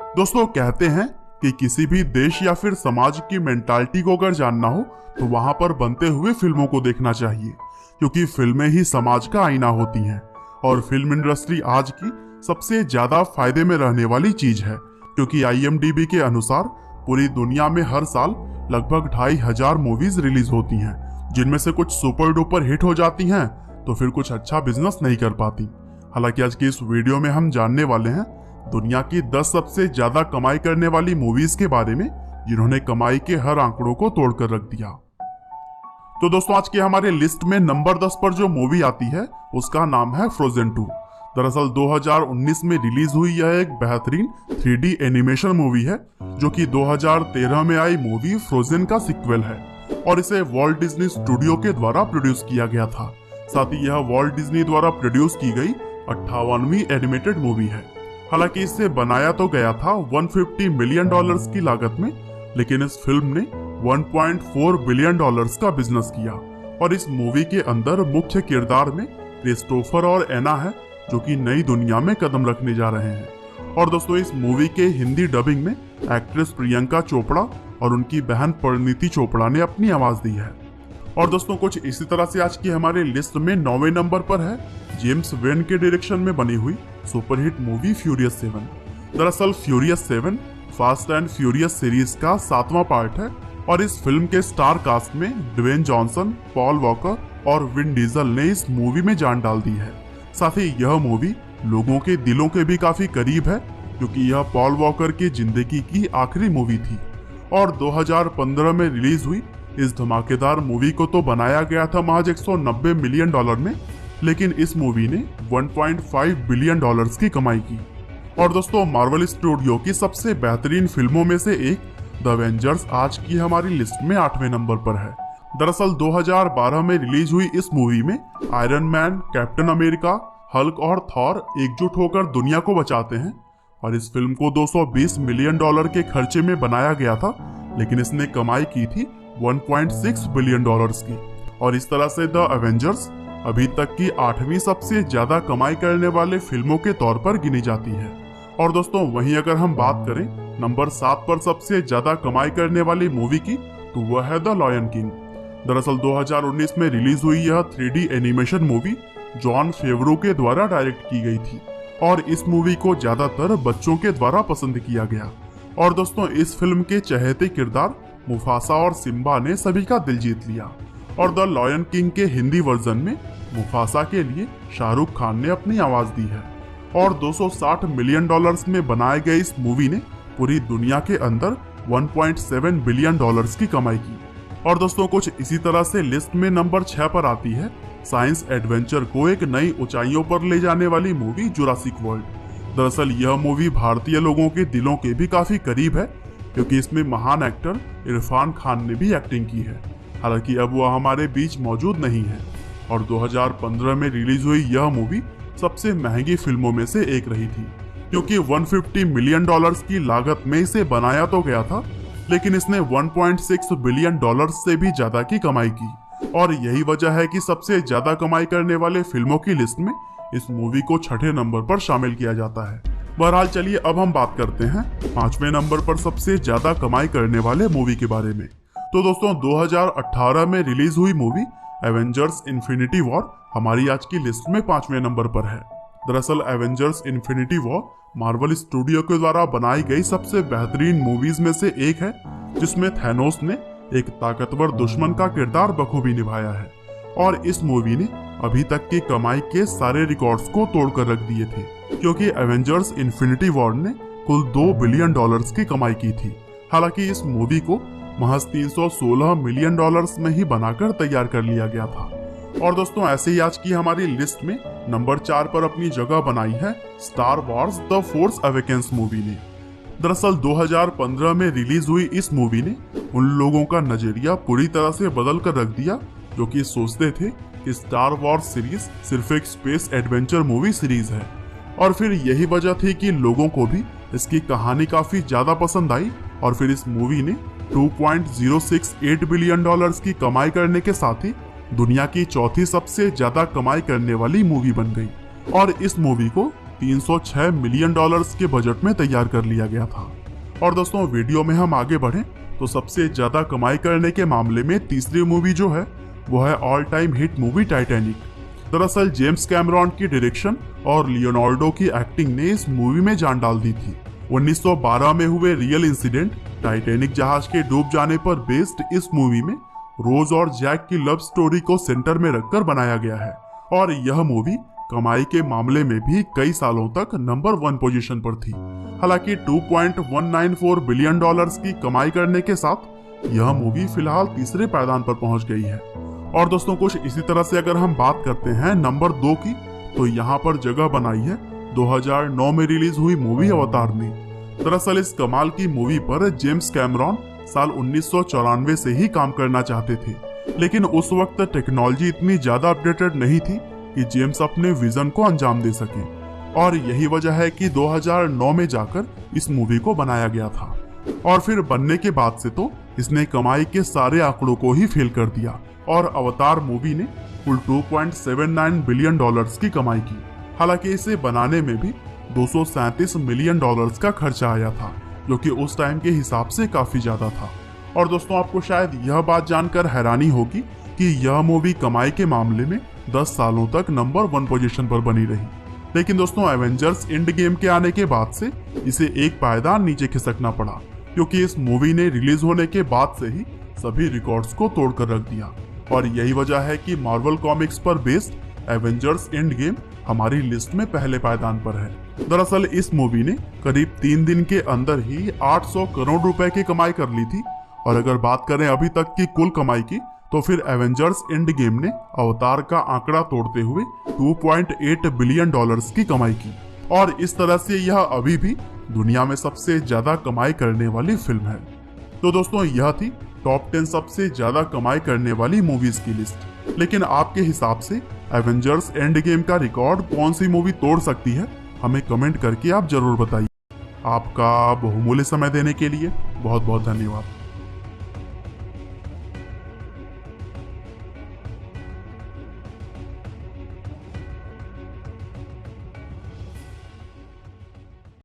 दोस्तों कहते हैं कि किसी भी देश या फिर समाज की मेंटालिटी को अगर जानना हो तो वहां पर बनते हुए फिल्मों को देखना चाहिए, क्योंकि फिल्में ही समाज का आईना होती हैं। और फिल्म इंडस्ट्री आज की सबसे ज्यादा फायदे में रहने वाली चीज है, क्योंकि IMDb के अनुसार पूरी दुनिया में हर साल लगभग 2500 मूवीज रिलीज होती हैं, जिनमें से कुछ सुपर डुपर हिट हो जाती हैं तो फिर कुछ अच्छा बिजनेस नहीं कर पाती। हालांकि आज की इस वीडियो में हम जानने वाले हैं दुनिया की 10 सबसे ज्यादा कमाई करने वाली मूवीज के बारे में, जिन्होंने कमाई के हर आंकड़ों को तोड़कर रख दिया। तो दोस्तों आज के हमारे लिस्ट में नंबर 10 पर जो मूवी आती है उसका नाम है फ्रोजन 2। दरअसल 2019 में रिलीज हुई यह एक बेहतरीन 3D एनिमेशन मूवी है, जो कि 2013 में आई मूवी फ्रोजन का सीक्वल है और इसे वॉल्ट डिज्नी स्टूडियो के द्वारा प्रोड्यूस किया गया था। साथ ही यह वॉल्ट डिज्नी द्वारा प्रोड्यूस की गई 58वीं एनिमेटेड मूवी है। हालांकि इसे बनाया तो गया था $150 मिलियन की लागत में, लेकिन इस फिल्म ने $1.4 बिलियन का बिजनेस किया। और इस मूवी के अंदर मुख्य किरदार में क्रिस्टोफर और एना है, जो कि नई दुनिया में कदम रखने जा रहे हैं। और दोस्तों इस मूवी के हिंदी डबिंग में एक्ट्रेस प्रियंका चोपड़ा और उनकी बहन परिणीति चोपड़ा ने अपनी आवाज दी है। और दोस्तों कुछ इसी तरह से आज की हमारे लिस्ट में 9वें नंबर पर है जेम्स वेन के डायरेक्शन में बनी हुई सुपरहिट मूवी फ्यूरियस 7। दरअसल furious 7 fast and furious series का 7वां पार्ट है और इस फिल्म के स्टार कास्ट में ड्वेन जॉनसन, पॉल वॉकर और विन डीजल ने इस मूवी में जान डाल दी है। साथ ही यह मूवी लोगों के दिलों के भी काफी करीब है, क्योंकि यह पॉल वॉकर की जिंदगी की आखिरी मूवी थी। और 2015 में रिलीज हुई इस धमाकेदार मूवी को तो बनाया गया था महज $190 मिलियन में, लेकिन इस मूवी ने $1.5 बिलियन की कमाई की। और दोस्तों मार्वल स्टूडियो की सबसे बेहतरीन फिल्मों में से एक द एवेंजर्स आज की हमारी लिस्ट में 8वें नंबर पर है। दरअसल 2012 में रिलीज हुई इस मूवी में iron man, captain America, Hulk और थॉर एकजुट होकर दुनिया को बचाते हैं। और इस फिल्म को $220 मिलियन के खर्चे में बनाया गया था, लेकिन इसने कमाई की थी $1.6 बिलियन की। और इस तरह से द एवेंजर्स अभी तक की 8वीं सबसे ज्यादा कमाई करने वाले फिल्मों के तौर पर गिनी जाती है। और दोस्तों वहीं अगर हम बात करें नंबर 7 पर सबसे ज्यादा कमाई करने वाली मूवी की, तो वह है द लायन किंग। दरअसल 2019 में रिलीज हुई यह 3D एनिमेशन मूवी जॉन फेवरो के द्वारा डायरेक्ट की गई थी और इस मूवी को ज्यादातर बच्चों के द्वारा पसंद किया गया। और दोस्तों इस फिल्म के चहेते किरदार मुफासा और सिम्बा ने सभी का दिल जीत लिया। और द लायन किंग के हिंदी वर्जन में मुफासा के लिए शाहरुख खान ने अपनी आवाज दी है। और $260 मिलियन में बनाए गए इस मूवी ने पूरी दुनिया के अंदर $1.7 बिलियन की कमाई की। और दोस्तों कुछ इसी तरह से लिस्ट में नंबर 6 पर आती है साइंस एडवेंचर को एक नई ऊंचाइयों पर ले जाने वाली मूवी जुरासिक वर्ल्ड। दरअसल यह मूवी भारतीय लोगों के दिलों के भी काफी करीब है, क्योंकि इसमें महान एक्टर इरफान खान ने भी एक्टिंग की है। हालांकि अब वह हमारे बीच मौजूद नहीं है। और 2015 में रिलीज हुई यह मूवी सबसे महंगी फिल्मों में से एक रही थी, क्योंकि $150 मिलियन की लागत में इसे बनाया तो गया था, लेकिन इसने $1.6 बिलियन से भी ज्यादा की कमाई की। और यही वजह है कि सबसे ज्यादा कमाई करने वाले फिल्मों की लिस्ट में इस मूवी को 6ठे नंबर पर शामिल किया जाता है। बहरहाल चलिए अब हम बात करते हैं 5वें नंबर पर सबसे ज्यादा कमाई करने वाले मूवी के बारे में। तो दोस्तों 2018 में रिलीज हुई मूवी एवेंजर्स इन्फिनिटी वॉर हमारी आज की लिस्ट में 5वें नंबर पर है। दरअसल Avengers infinity war Marvel studio के द्वारा बनाई गई सबसे बेहतरीन मूवीज में से एक है, जिसमें थैनोस ने एक ताकतवर दुश्मन का किरदार बखूबी निभाया है। और इस मूवी ने अभी तक की कमाई के सारे रिकॉर्ड्स को तोड़कर रख दिए थे, क्योंकि एवेंजर्स इन्फिनिटी वॉर ने कुल $2 बिलियन की कमाई की थी। हालांकि इस मूवी को महज $316 मिलियन में ही बनाकर तैयार कर लिया गया था। और दोस्तों ऐसे ही आज की हमारी लिस्ट में नंबर 4 पर अपनी जगह बनाई है star Wars the force awakens movie ने। दरअसल 2015 में रिलीज हुई इस मूवी ने उन लोगों का नजरिया पूरी तरह से बदल कर रख दिया, जो कि सोचते थे कि स्टार वॉर्स सीरीज सिर्फ एक स्पेस एडवेंचर मूवी सीरीज है। और फिर यही वजह थी कि लोगों को भी इसकी कहानी काफी ज्यादा पसंद आई और फिर इस मूवी ने $2.068 बिलियन की कमाई करने के साथ ही दुनिया की चौथी सबसे ज्यादा कमाई करने वाली मूवी बन गई। और इस मूवी को $306 मिलियन के बजट में तैयार कर लिया गया था। और दोस्तों वीडियो में हम आगे बढ़ें तो सबसे ज्यादा कमाई करने के मामले में तीसरी मूवी जो है वो है all time hit movie Titanic. दरअसल जेम्स कैमरॉन की डायरेक्शन और लियोनार्डो की एक्टिंग ने इस मूवी में जान डाल दी थी। 1912 में हुए रियल इंसिडेंट टाइटैनिक जहाज के डूब जाने पर बेस्ड इस मूवी में रोज और जैक की लव स्टोरी को सेंटर में रखकर बनाया गया है और यह मूवी कमाई के मामले में भी कई सालों तक नंबर 1 पोजीशन पर थी। हालांकि $2.194 बिलियन की कमाई करने के साथ यह मूवी फिलहाल तीसरे पायदान पर पहुंच गई है। और दोस्तों कुछ इसी तरह से अगर हम बात करते हैं नंबर 2 की, तो यहाँ पर जगह बनाई है 2009 में रिलीज हुई मूवी अवतार ने। दरअसल इस कमाल की मूवी पर जेम्स कैमरॉन साल 1994 से ही काम करना चाहते थे, लेकिन उस वक्त टेक्नोलॉजी इतनी ज्यादा अपडेटेड नहीं थी कि जेम्स अपने विजन को अंजाम दे सके और यही वजह है कि 2009 में जाकर इस मूवी को बनाया गया था। और फिर बनने के बाद से तो इसने कमाई के सारे आंकड़ों को ही फेल कर दिया और अवतार मूवी ने कुल $2.79 बिलियन की कमाई की। हालांकि इसे बनाने में भी $237 मिलियन का खर्चा आया था, जो कि उस टाइम के हिसाब से काफी ज्यादा था। और दोस्तों आपको शायद यह बात जानकर हैरानी होगी कि यह मूवी कमाई के मामले में 10 सालों तक नंबर 1 पोजीशन पर बनी रही। लेकिन दोस्तों एवेंजर्स एंड गेम के आने के बाद से इसे एक पायदान नीचे खिसकना पड़ा, क्योंकि इस मूवी ने रिलीज होने के बाद से ही सभी रिकॉर्ड्स को तोड़कर रख दिया। और यही वजह है कि मार्वल कॉमिक्स पर बेस्ड एवेंजर्स एंड गेम हमारी लिस्ट में पहले पायदान पर है। दरअसल इस मूवी ने करीब 3 दिन के अंदर ही 800 करोड़ रुपए की कमाई कर ली थी। और अगर बात करें अभी तक की कुल कमाई की, तो फिर एवेंजर्स एंड गेम ने अवतार का आंकड़ा तोड़ते हुए $2.8 बिलियन की कमाई की। और इस तरह से यह अभी भी दुनिया में सबसे ज्यादा कमाई करने वाली फिल्म है। तो दोस्तों यह थी टॉप 10 सबसे ज्यादा कमाई करने वाली मूवीज की लिस्ट। लेकिन आपके हिसाब से एवेंजर्स एंड गेम का रिकॉर्ड कौन सी मूवी तोड़ सकती है, हमें कमेंट करके आप जरूर बताइए। आपका बहुमूल्य समय देने के लिए बहुत बहुत धन्यवाद।